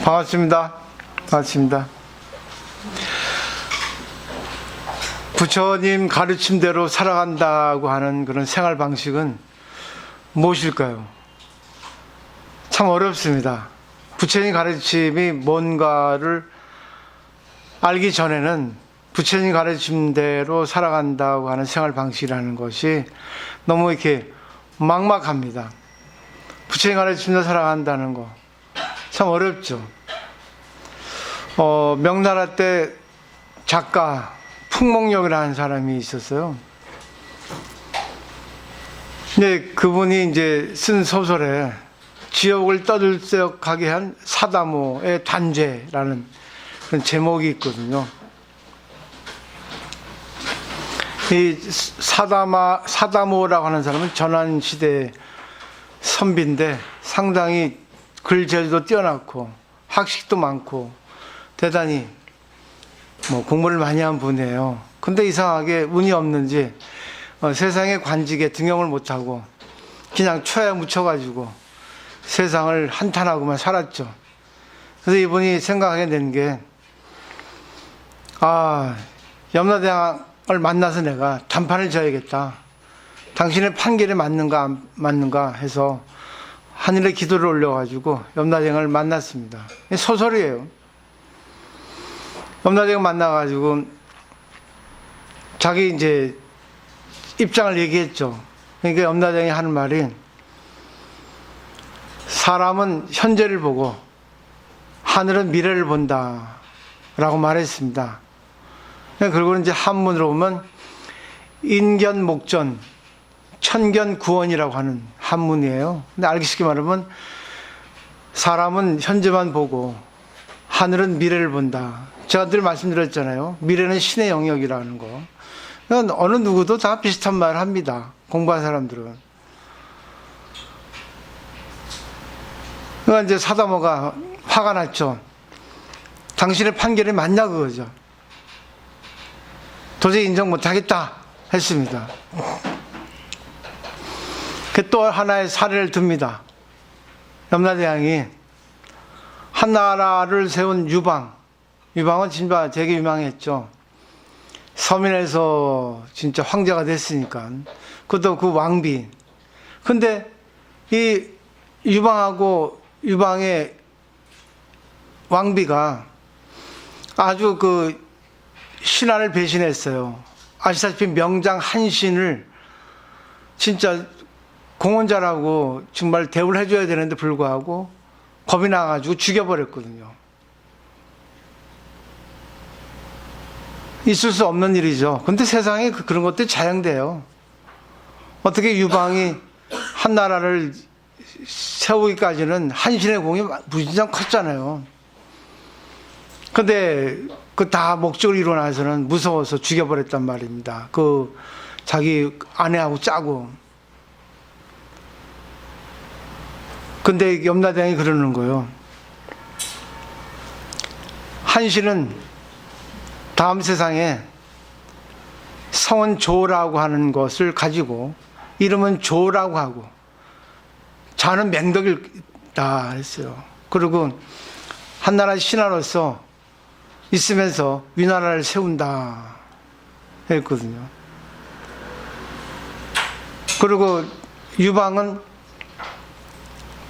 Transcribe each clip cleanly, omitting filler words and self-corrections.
반갑습니다. 반갑습니다. 부처님 가르침대로 살아간다고 하는 그런 생활 방식은 무엇일까요? 참 어렵습니다. 부처님 가르침이 뭔가를 알기 전에는 부처님 가르침대로 살아간다고 하는 생활 방식이라는 것이 너무 이렇게 막막합니다. 부처님 가르침대로 살아간다는 거 참 어렵죠. 명나라 때 작가 풍목령이라는 사람이 있었어요. 근데 그분이 이제 쓴 소설에 지옥을 떠들썩하게 한 사다모의 단죄라는 그런 제목이 있거든요. 이 사다모라고 하는 사람은 전환시대 선비인데 상당히 글 재주도 뛰어났고 학식도 많고 대단히 공부를 많이 한 분이에요. 근데 이상하게 운이 없는지 세상의 관직에 등용을 못하고 그냥 초에 묻혀가지고 세상을 한탄하고만 살았죠. 그래서 이분이 생각하게 된 게, 염라대왕을 만나서 내가 단판을 지어야겠다. 당신의 판결에 맞는가 안 맞는가 해서 하늘에 기도를 올려가지고 염라대왕을 만났습니다. 소설이에요. 염라대왕 만나가지고 자기 이제 입장을 얘기했죠. 그러니까 염라대왕이 하는 말이, 사람은 현재를 보고 하늘은 미래를 본다 라고 말했습니다. 그리고 이제 한문으로 보면 인견목전 천견구원이라고 하는 한문이에요. 근데 알기 쉽게 말하면 사람은 현재만 보고 하늘은 미래를 본다. 제가 늘 말씀드렸잖아요. 미래는 신의 영역이라는 거. 어느 누구도 다 비슷한 말을 합니다. 공부한 사람들은. 그러니까 이제 사다모가 화가 났죠. 당신의 판결이 맞냐 그거죠. 도저히 인정 못하겠다 했습니다. 또 하나의 사례를 듭니다. 염라대왕이 한나라를 세운 유방은 진짜 되게 유명했죠. 서민에서 진짜 황제가 됐으니까. 그것도 그 왕비. 근데 이 유방하고 유방의 왕비가 아주 그 신하를 배신했어요. 아시다시피 명장 한신을 진짜 공헌자라고 정말 대우를 해줘야 되는데 불구하고 겁이 나가지고 죽여버렸거든요. 있을 수 없는 일이죠. 근데 세상에 그런 것들이 자영돼요. 어떻게 유방이 한나라를 세우기까지는 한신의 공이 무진장 컸잖아요. 근데 그 다 목적을 이루고 나서는 무서워서 죽여버렸단 말입니다. 그 자기 아내하고 짜고. 근데 염라대왕이 그러는 거예요. 한신은 다음 세상에 성은 조라고 하는 것을 가지고 이름은 조라고 하고 자는 맹덕이다 했어요. 그리고 한나라 신하로서 있으면서 위나라를 세운다 했거든요. 그리고 유방은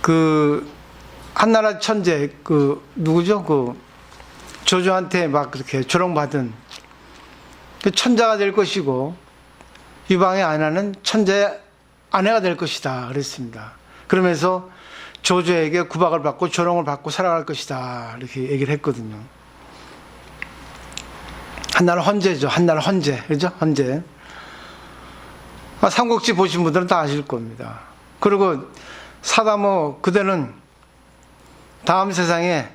그 한나라 천재 누구죠? 그 조조한테 막 그렇게 조롱받은 그 천자가 될 것이고 유방의 아내는 천자의 아내가 될 것이다 그랬습니다. 그러면서 조조에게 구박을 받고 조롱을 받고 살아갈 것이다 이렇게 얘기를 했거든요. 한나라 헌제죠. 한나라 헌제. 그죠? 헌제. 삼국지 보신 분들은 다 아실 겁니다. 그리고 사다모 그대는 다음 세상에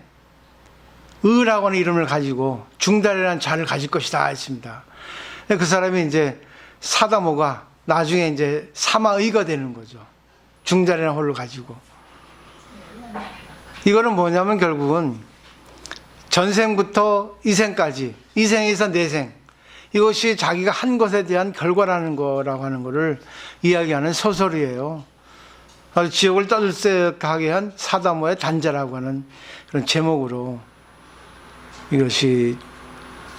의라고 하는 이름을 가지고 중달이라는 자를 가질 것이다 했습니다. 그 사람이 이제 사다모가 나중에 이제 사마의가 되는 거죠. 중달이라는 홀을 가지고. 이거는 뭐냐면 결국은 전생부터 이생까지, 이생에서 내생, 이것이 자기가 한 것에 대한 결과라는 거라고 하는 것을 이야기하는 소설이에요. 아주 지옥을 떠들썩하게 한 사다모의 단자라고 하는 그런 제목으로 이것이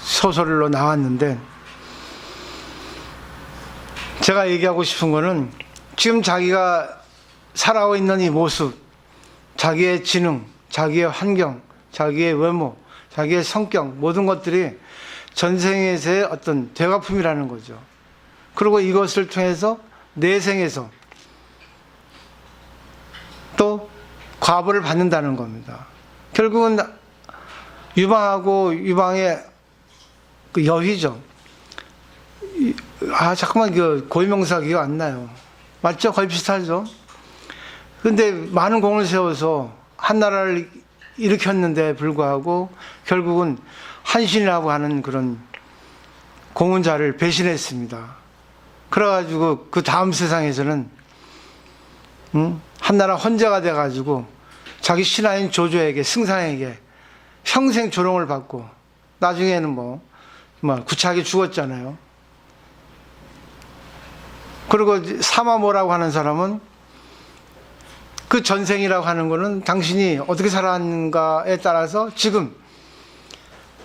소설로 나왔는데, 제가 얘기하고 싶은 거는 지금 자기가 살아오고 있는 이 모습, 자기의 지능, 자기의 환경, 자기의 외모, 자기의 성격, 모든 것들이 전생에서의 어떤 되갚음이라는 거죠. 그리고 이것을 통해서 내생에서 또 과보를 받는다는 겁니다. 결국은 유방하고 유방의 그 여휘죠. 잠깐만, 그 고유명사 기억 안 나요. 맞죠? 거의 비슷하죠? 근데 많은 공을 세워서 한 나라를 일으켰는데 불구하고 결국은 한신이라고 하는 그런 공훈자를 배신했습니다. 그래가지고 그 다음 세상에서는 한나라 헌제가 돼가지고 자기 신하인 조조에게, 승상에게 평생 조롱을 받고 나중에는 뭐 구차하게 죽었잖아요. 그리고 사마모라고 하는 사람은 그 전생이라고 하는 거는 당신이 어떻게 살았는가에 따라서 지금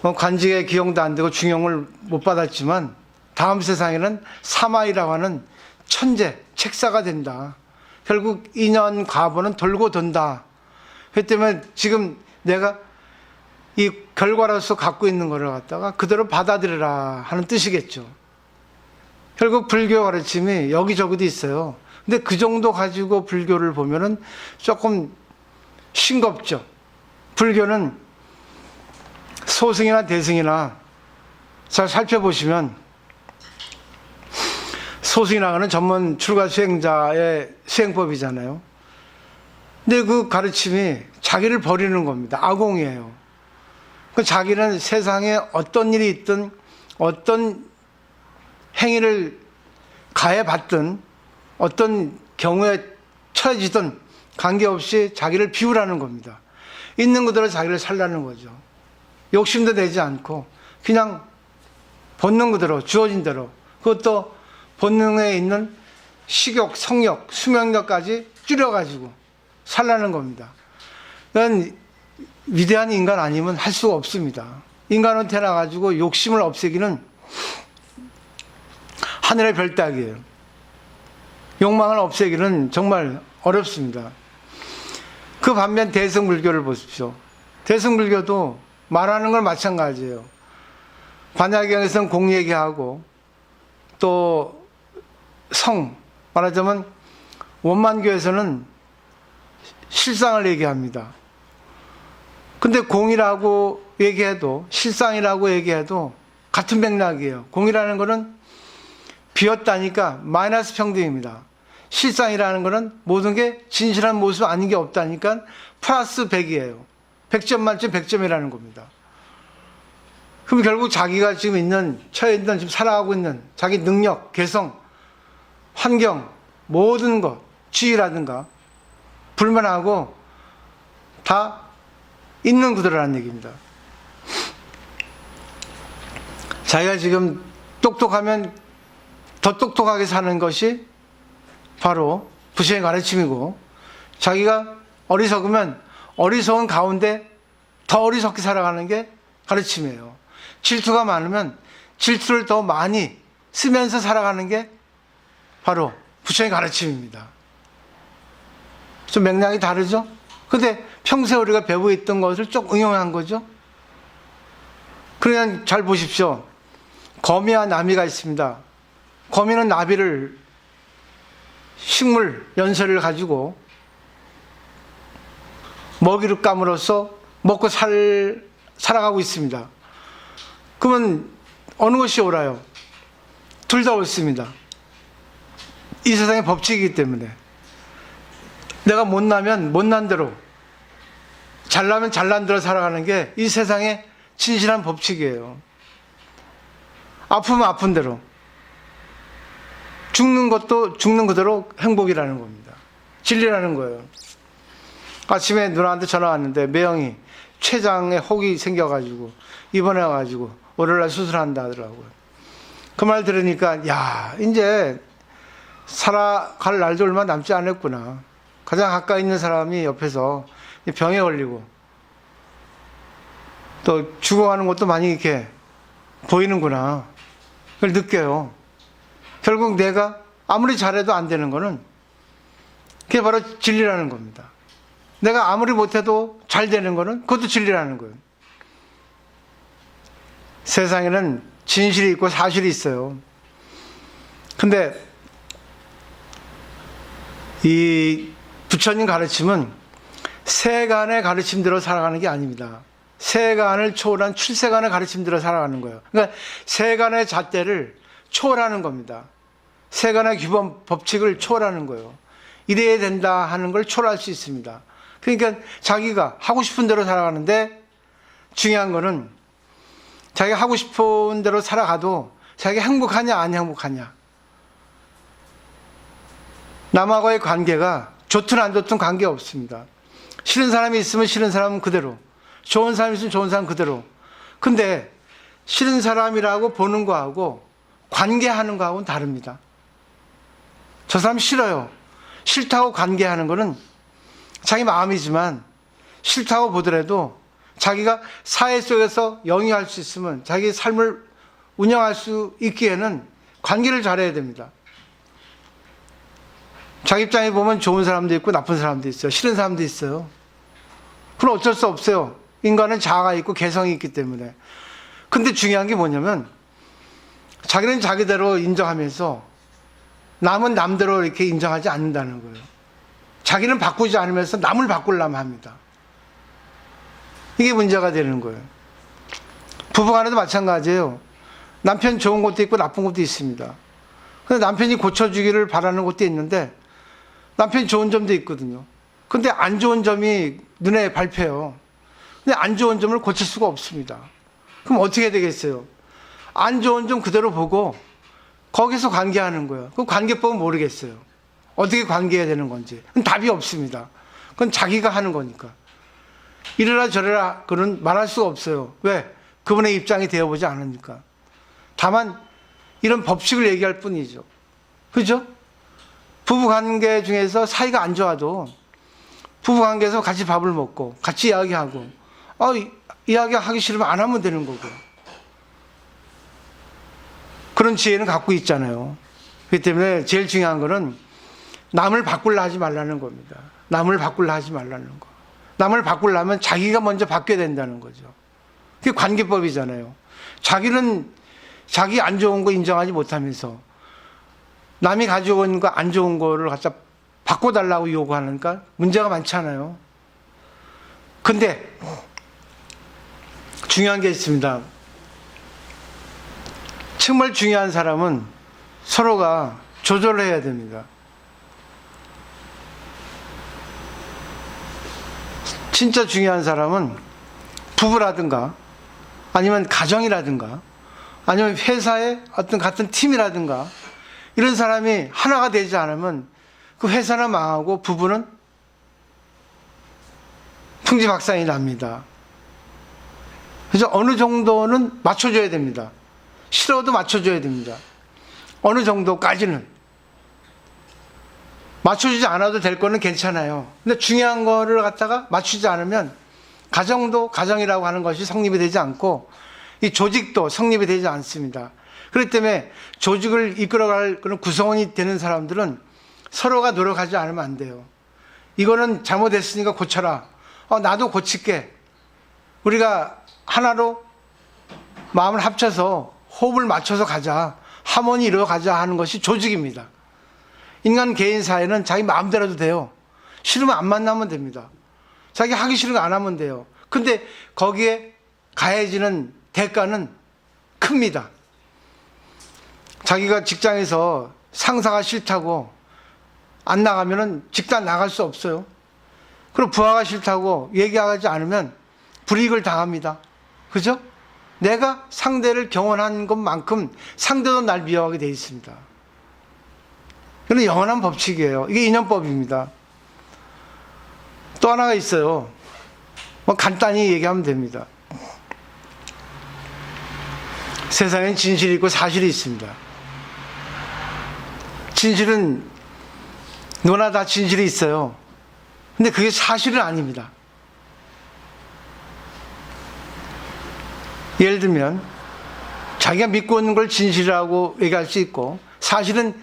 관직에 기용도 안 되고 중용을 못 받았지만 다음 세상에는 사마이라고 하는 천재, 책사가 된다. 결국 인연 과보는 돌고 돈다. 그렇기 때문에 지금 내가 이 결과로서 갖고 있는 것을 갖다가 그대로 받아들여라 하는 뜻이겠죠. 결국 불교 가르침이 여기저기도 있어요. 근데 그 정도 가지고 불교를 보면은 조금 싱겁죠. 불교는 소승이나 대승이나 잘 살펴보시면 소승이라고 하는 전문 출가 수행자의 수행법이잖아요. 근데 그 가르침이 자기를 버리는 겁니다. 아공이에요. 그 자기는 세상에 어떤 일이 있든 어떤 행위를 가해받든 어떤 경우에 처해지든 관계없이 자기를 비우라는 겁니다. 있는 그대로 자기를 살라는 거죠. 욕심도 내지 않고 그냥 본능 그대로 주어진 대로, 그것도 본능에 있는 식욕, 성욕, 수명력까지 줄여가지고 살라는 겁니다. 그건 위대한 인간 아니면 할 수가 없습니다. 인간은 태어나가지고 욕심을 없애기는 하늘의 별 따기예요. 욕망을 없애기는 정말 어렵습니다. 그 반면 대승불교를 보십시오. 대승불교도 말하는 건 마찬가지예요. 반야경에서는 공 얘기하고 또 성, 말하자면 원만교에서는 실상을 얘기합니다. 근데 공이라고 얘기해도 실상이라고 얘기해도 같은 맥락이에요. 공이라는 거는 비었다니까 마이너스 평등입니다. 실상이라는 거는 모든 게 진실한 모습 아닌 게 없다니까 플러스 100이에요. 100점 만점 100점이라는 겁니다. 그럼 결국 자기가 지금 있는, 처해 있는, 지금 살아가고 있는 자기 능력, 개성, 환경, 모든 것, 지위라든가 불만하고 다 있는 그대로라는 얘기입니다. 자기가 지금 똑똑하면 더 똑똑하게 사는 것이 바로 부처의 가르침이고, 자기가 어리석으면 어리석은 가운데 더 어리석게 살아가는 게 가르침이에요. 질투가 많으면 질투를 더 많이 쓰면서 살아가는 게 바로 부처의 가르침입니다. 좀 맥락이 다르죠? 근데 평소에 우리가 배우고 있던 것을 쭉 응용한 거죠. 그러면 잘 보십시오. 거미와 나비가 있습니다. 거미는 나비를 식물 연설을 가지고 먹이를감으로써 먹고 살아가고 있습니다. 그러면 어느 것이 옳아요? 둘 다 옳습니다. 이 세상의 법칙이기 때문에 내가 못나면 못난 대로, 잘나면 잘난 대로 살아가는 게 이 세상의 진실한 법칙이에요. 아프면 아픈 대로, 죽는 것도 죽는 그대로 행복이라는 겁니다. 진리라는 거예요. 아침에 누나한테 전화 왔는데 매형이 췌장에 혹이 생겨가지고 입원해가지고 월요일날 수술한다 하더라고요. 그 말 들으니까 야, 이제 살아갈 날도 얼마 남지 않았구나. 가장 가까이 있는 사람이 옆에서 병에 걸리고 또 죽어가는 것도 많이 이렇게 보이는구나. 그걸 느껴요. 결국 내가 아무리 잘해도 안 되는 거는 그게 바로 진리라는 겁니다. 내가 아무리 못해도 잘 되는 거는 그것도 진리라는 거예요. 세상에는 진실이 있고 사실이 있어요. 근데 이 부처님 가르침은 세간의 가르침대로 살아가는 게 아닙니다. 세간을 초월한 출세간의 가르침대로 살아가는 거예요. 그러니까 세간의 잣대를 초월하는 겁니다. 세간의 규범 법칙을 초월하는 거예요. 이래야 된다 하는 걸 초월할 수 있습니다. 그러니까 자기가 하고 싶은 대로 살아가는데 중요한 거는 자기가 하고 싶은 대로 살아가도 자기가 행복하냐 안 행복하냐. 남하고의 관계가 좋든 안 좋든 관계 없습니다. 싫은 사람이 있으면 싫은 사람은 그대로, 좋은 사람이 있으면 좋은 사람은 그대로. 근데 싫은 사람이라고 보는 거하고 관계하는 거하고는 다릅니다. 저 사람 싫어요. 싫다고 관계하는 거는 자기 마음이지만 싫다고 보더라도 자기가 사회 속에서 영위할 수 있으면 자기 삶을 운영할 수 있기에는 관계를 잘해야 됩니다. 자기 입장에 보면 좋은 사람도 있고 나쁜 사람도 있어요. 싫은 사람도 있어요. 그건 어쩔 수 없어요. 인간은 자아가 있고 개성이 있기 때문에. 근데 중요한 게 뭐냐면 자기는 자기대로 인정하면서 남은 남대로 이렇게 인정하지 않는다는 거예요. 자기는 바꾸지 않으면서 남을 바꾸려면 합니다. 이게 문제가 되는 거예요. 부부간에도 마찬가지예요. 남편 좋은 것도 있고 나쁜 것도 있습니다. 근데 남편이 고쳐주기를 바라는 것도 있는데 남편이 좋은 점도 있거든요. 근데 안 좋은 점이 눈에 밟혀요. 근데 안 좋은 점을 고칠 수가 없습니다. 그럼 어떻게 해야 되겠어요? 안 좋은 점 그대로 보고 거기서 관계하는 거예요. 그 관계법은 모르겠어요. 어떻게 관계해야 되는 건지. 그건 답이 없습니다. 그건 자기가 하는 거니까. 이래라 저래라 그는 말할 수가 없어요. 왜? 그분의 입장이 되어보지 않으니까. 다만 이런 법칙을 얘기할 뿐이죠. 그죠? 부부관계 중에서 사이가 안 좋아도 부부관계에서 같이 밥을 먹고 같이 이야기하고 이야기하기 싫으면 안 하면 되는 거고요. 그런 지혜는 갖고 있잖아요. 그렇기 때문에 제일 중요한 거는 남을 바꾸려 하지 말라는 겁니다. 남을 바꾸려 하지 말라는 거. 남을 바꾸려면 자기가 먼저 바뀌어야 된다는 거죠. 그게 관계법이잖아요. 자기는 자기 안 좋은 거 인정하지 못하면서 남이 가지고 있는 거 안 좋은 거를 갖다 바꿔달라고 요구하니까 문제가 많잖아요. 근데 중요한 게 있습니다. 정말 중요한 사람은 서로가 조절을 해야 됩니다. 진짜 중요한 사람은 부부라든가 아니면 가정이라든가 아니면 회사의 어떤 같은 팀이라든가 이런 사람이 하나가 되지 않으면 그 회사는 망하고 부부는 풍지박산이 납니다. 그래서 어느 정도는 맞춰줘야 됩니다. 싫어도 맞춰줘야 됩니다. 어느 정도까지는. 맞춰주지 않아도 될 거는 괜찮아요. 근데 중요한 거를 갖다가 맞추지 않으면 가정도 가정이라고 하는 것이 성립이 되지 않고 이 조직도 성립이 되지 않습니다. 그렇기 때문에 조직을 이끌어갈 그런 구성원이 되는 사람들은 서로가 노력하지 않으면 안 돼요. 이거는 잘못했으니까 고쳐라. 나도 고칠게. 우리가 하나로 마음을 합쳐서 호흡을 맞춰서 가자. 하모니 이루어 가자 하는 것이 조직입니다. 인간 개인 사회는 자기 마음대로 해도 돼요. 싫으면 안 만나면 됩니다. 자기 하기 싫은 거 안 하면 돼요. 근데 거기에 가해지는 대가는 큽니다. 자기가 직장에서 상사가 싫다고 안 나가면은 직장 나갈 수 없어요. 그리고 부하가 싫다고 얘기하지 않으면 불이익을 당합니다. 그죠? 내가 상대를 경원한 것만큼 상대도 날 미워하게 돼 있습니다. 이건 영원한 법칙이에요. 이게 인연법입니다. 또 하나가 있어요. 간단히 얘기하면 됩니다. 세상엔 진실이 있고 사실이 있습니다. 진실은 누구나 다 진실이 있어요. 근데 그게 사실은 아닙니다. 예를 들면 자기가 믿고 있는 걸 진실이라고 얘기할 수 있고 사실은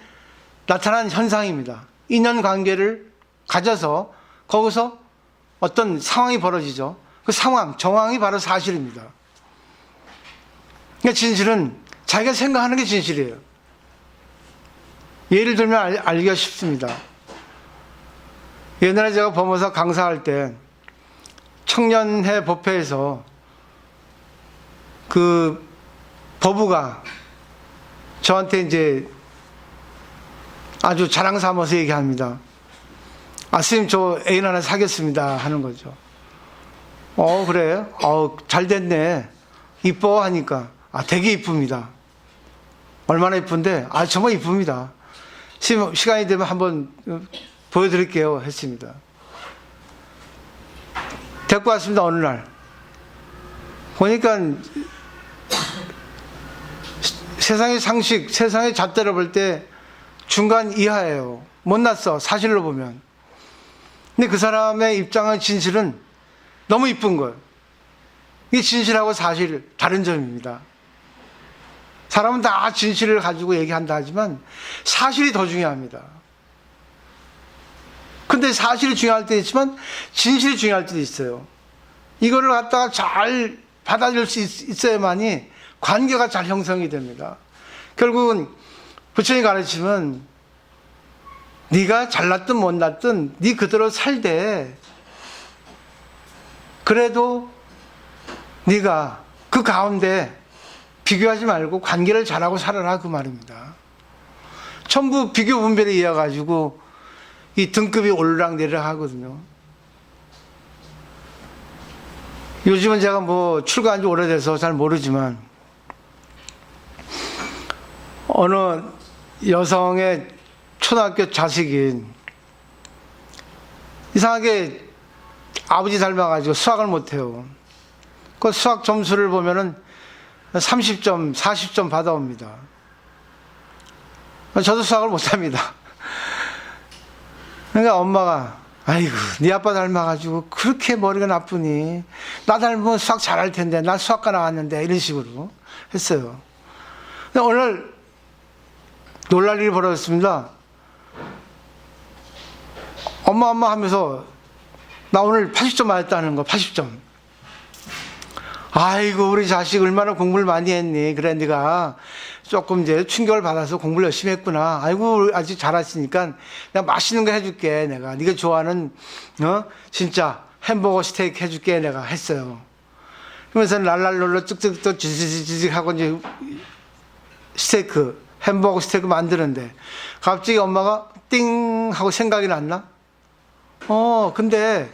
나타난 현상입니다. 인연관계를 가져서 거기서 어떤 상황이 벌어지죠. 그 상황, 정황이 바로 사실입니다. 그러니까 진실은 자기가 생각하는 게 진실이에요. 예를 들면 알기가 쉽습니다. 옛날에 제가 법무사 강사할 때 청년회 법회에서 그 법우가 저한테 이제 아주 자랑 삼아서 얘기합니다. 아, 스님, 저 애인 하나 사귀었습니다. 하는 거죠. 그래요? 잘 됐네. 이뻐? 하니까. 아, 되게 이쁩니다. 얼마나 이쁜데? 아, 정말 이쁩니다. 스님, 시간이 되면 한번 보여드릴게요. 했습니다. 데리고 왔습니다. 어느 날. 보니까 세상의 상식, 세상의 잣대로 볼 때 중간 이하예요. 못났어. 사실로 보면. 근데 그 사람의 입장은 진실은 너무 이쁜 거예요. 이게 진실하고 사실 다른 점입니다. 사람은 다 진실을 가지고 얘기한다 하지만 사실이 더 중요합니다. 근데 사실이 중요할 때 있지만 진실이 중요할 때도 있어요. 이거를 갖다가 잘 받아들일 수 있어야만이 관계가 잘 형성이 됩니다. 결국은 부처님이 가르치면 네가 잘났든 못났든 네 그대로 살되 그래도 네가 그 가운데 비교하지 말고 관계를 잘하고 살아라 그 말입니다. 전부 비교 분별에 의해 가지고 이 등급이 오르락내리락 하거든요. 요즘은 제가 뭐 출가한 지 오래돼서 잘 모르지만 어느 여성의 초등학교 자식이 이상하게 아버지 닮아가지고 수학을 못해요. 그 수학 점수를 보면은 30점, 40점 받아옵니다. 저도 수학을 못합니다. 그러니까 엄마가 아이고 네 아빠 닮아가지고 그렇게 머리가 나쁘니 나 닮으면 수학 잘할 텐데 난 수학과 나왔는데 이런 식으로 했어요. 근데 오늘 놀랄 일이 벌어졌습니다. 엄마 하면서 나 오늘 80점 맞았다는 거. 80점. 아이고 우리 자식 얼마나 공부를 많이 했니. 그래 네가 조금 이제 충격을 받아서 공부를 열심히 했구나. 아이고 아직 잘하시니까 내가 맛있는 거 해줄게. 내가 네가 좋아하는 진짜 햄버거 스테이크 해줄게. 내가 했어요. 그러면서 랄랄롤로 쭉쭉 또 지지직 하고 이제 스테이크 햄버거 스테이크 만드는데 갑자기 엄마가 띵 하고 생각이 났나? 근데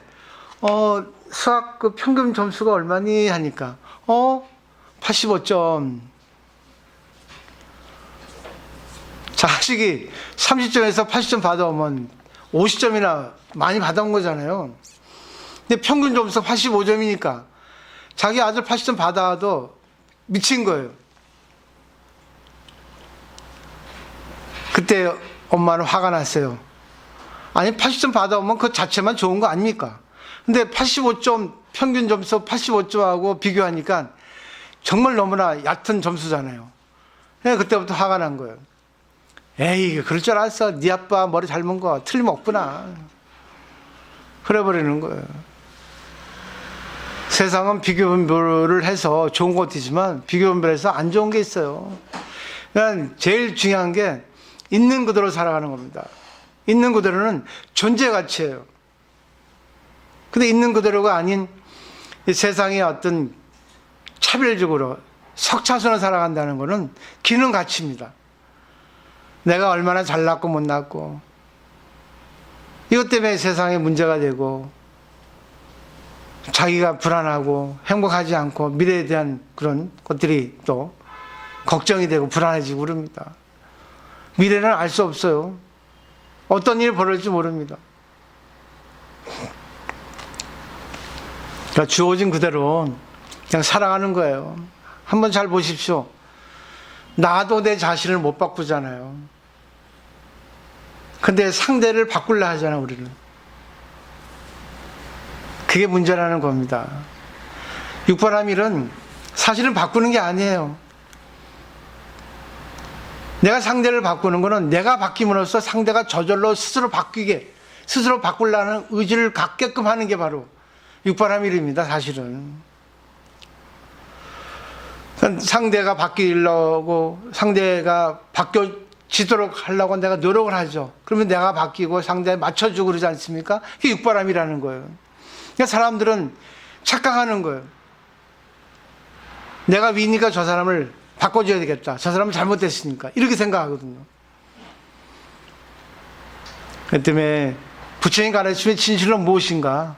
수학 그 평균 점수가 얼마니 하니까 85점. 자식이 30점에서 80점 받아오면 50점이나 많이 받아온 거잖아요. 근데 평균 점수가 85점이니까 자기 아들 80점 받아도 미친 거예요. 그때 엄마는 화가 났어요. 아니 80점 받아오면 그 자체만 좋은 거 아닙니까? 근데 85점 평균 점수 85점하고 비교하니까 정말 너무나 얕은 점수잖아요. 그때부터 화가 난 거예요. 에이 그럴 줄 알았어. 네 아빠 머리 닮은 거 틀림없구나. 그래버리는 거예요. 세상은 비교 분별을 해서 좋은 것도 있지만 비교 분별해서 안 좋은 게 있어요. 그러니까 제일 중요한 게 있는 그대로 살아가는 겁니다. 있는 그대로는 존재 가치예요. 근데 있는 그대로가 아닌 이 세상의 어떤 차별적으로 석차선을 살아간다는 것은 기능 가치입니다. 내가 얼마나 잘났고 못났고 이것 때문에 세상에 문제가 되고 자기가 불안하고 행복하지 않고 미래에 대한 그런 것들이 또 걱정이 되고 불안해지고 그럽니다. 미래는 알 수 없어요. 어떤 일이 벌어질지 모릅니다. 그러니까 주어진 그대로 그냥 살아가는 거예요. 한번 잘 보십시오. 나도 내 자신을 못 바꾸잖아요. 근데 상대를 바꾸려 하잖아 우리는. 그게 문제라는 겁니다. 육바라밀은 사실은 바꾸는 게 아니에요. 내가 상대를 바꾸는 거는 내가 바뀜으로써 상대가 저절로 스스로 바뀌게, 스스로 바꾸려는 의지를 갖게끔 하는 게 바로 육바라밀입니다, 사실은. 상대가 바뀌려고, 상대가 바뀌어지도록 하려고 내가 노력을 하죠. 그러면 내가 바뀌고 상대에 맞춰주고 그러지 않습니까? 그게 육바람이라는 거예요. 그러니까 사람들은 착각하는 거예요. 내가 위니까 저 사람을 바꿔줘야 되겠다. 저 사람은 잘못됐으니까. 이렇게 생각하거든요. 그 때문에 부처님 가르침의 진실은 무엇인가?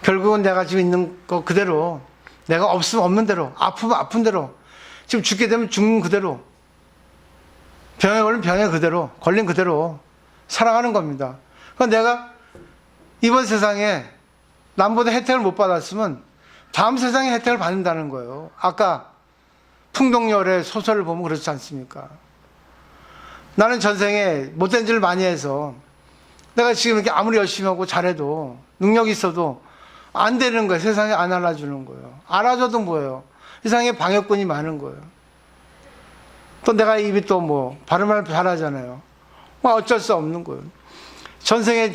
결국은 내가 지금 있는 거 그대로, 내가 없으면 없는 대로, 아프면 아픈 대로, 지금 죽게 되면 죽는 그대로, 병에 걸리면 병에 그대로, 걸린 그대로 살아가는 겁니다. 그러니까 내가 이번 세상에 남보다 혜택을 못 받았으면 다음 세상에 혜택을 받는다는 거예요. 아까 풍동열의 소설을 보면 그렇지 않습니까? 나는 전생에 못된 짓을 많이 해서 내가 지금 이렇게 아무리 열심히 하고 잘해도, 능력이 있어도 안 되는 거예요. 세상에 안 알아주는 거예요. 알아줘도 뭐예요? 세상에 방해꾼이 많은 거예요. 또 내가 입이 또 뭐 발음을 잘하잖아요. 뭐 어쩔 수 없는 거예요. 전생에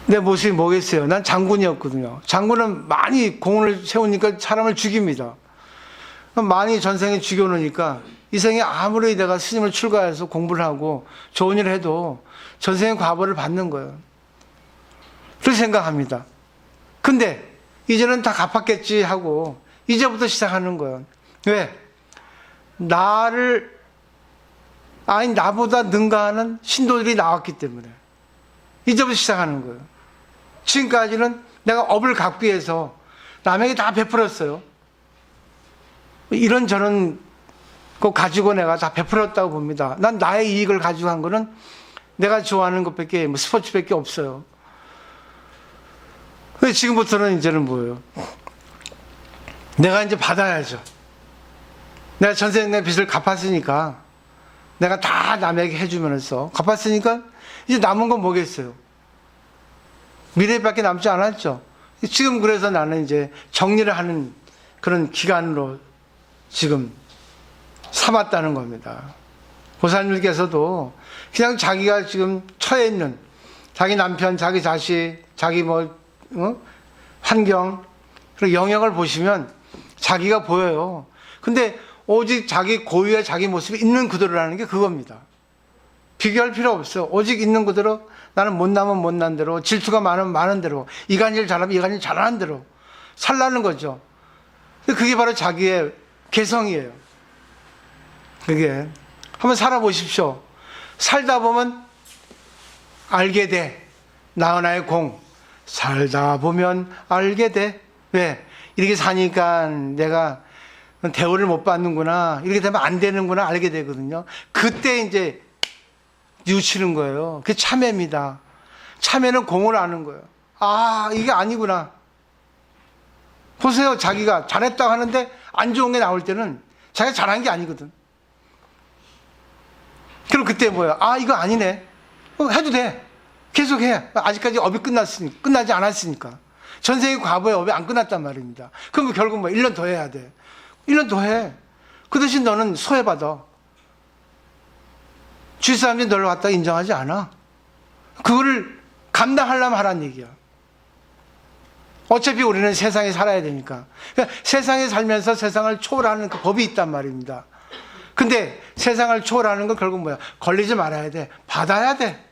내 모습이 뭐겠어요? 난 장군이었거든요. 장군은 많이 공을 세우니까 사람을 죽입니다. 많이 전생에 죽여놓으니까 이 생에 아무리 내가 스님을 출가해서 공부를 하고 좋은 일을 해도 전생의 과보를 받는 거예요. 그렇게 생각합니다. 근데 이제는 다 갚았겠지 하고 이제부터 시작하는 거예요. 왜? 나보다 능가하는 신도들이 나왔기 때문에 이제부터 시작하는 거예요. 지금까지는 내가 업을 갚기 위해서 남에게 다 베풀었어요. 이런저런 거 가지고 내가 다 베풀었다고 봅니다. 난 나의 이익을 가지고 한 거는 내가 좋아하는 것밖에, 뭐 스포츠밖에 없어요. 근데 지금부터는 이제는 뭐예요? 내가 이제 받아야죠. 내가 전생 내 빚을 갚았으니까, 내가 다 남에게 해주면서 갚았으니까 이제 남은 건 뭐겠어요? 미래밖에 남지 않았죠. 지금 그래서 나는 이제 정리를 하는 그런 기간으로 지금 삼았다는 겁니다. 보살님께서도 그냥 자기가 지금 처해 있는 자기 남편, 자기 자식, 자기 환경, 그리고 영역을 보시면 자기가 보여요. 근데 오직 자기 고유의 자기 모습이 있는 그대로라는 게 그겁니다. 비교할 필요 없어요. 오직 있는 그대로, 나는 못나면 못난 대로, 질투가 많으면 많은 대로, 이간질 잘하면 이간질 잘하는 대로 살라는 거죠. 그게 바로 자기의 개성이에요. 그게 한번 살아보십시오. 살다 보면 알게 돼. 나은아의 공. 살다 보면 알게 돼. 왜? 이렇게 사니까 내가 대우를 못 받는구나, 이렇게 되면 안 되는구나 알게 되거든요. 그때 이제 뉘우치는 거예요. 그게 참회입니다. 참회는 공을 아는 거예요. 아, 이게 아니구나. 보세요. 자기가 잘했다고 하는데 안 좋은 게 나올 때는 자기가 잘한 게 아니거든. 그럼 그때 뭐야? 아, 이거 아니네. 해도 돼. 계속 해. 아직까지 업이 끝나지 않았으니까. 전생의 과거의 업이 안 끝났단 말입니다. 그럼 결국 1년 더 해야 돼. 1년 더 해. 그 대신 너는 소외받아. 주위 사람들이 너를 갖다가 인정하지 않아. 그거를 감당하려면 하라는 얘기야. 어차피 우리는 세상에 살아야 되니까. 그러니까 세상에 살면서 세상을 초월하는 그 법이 있단 말입니다. 근데 세상을 초월하는 건 결국 뭐야? 걸리지 말아야 돼. 받아야 돼.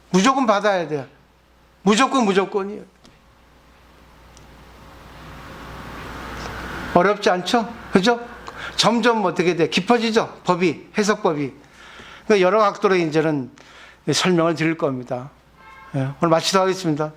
무조건 받아야 돼. 무조건이에요. 어렵지 않죠? 그죠? 점점 어떻게 돼? 깊어지죠? 법이, 해석법이. 여러 각도로 이제는 설명을 드릴 겁니다. 오늘 마치도록 하겠습니다.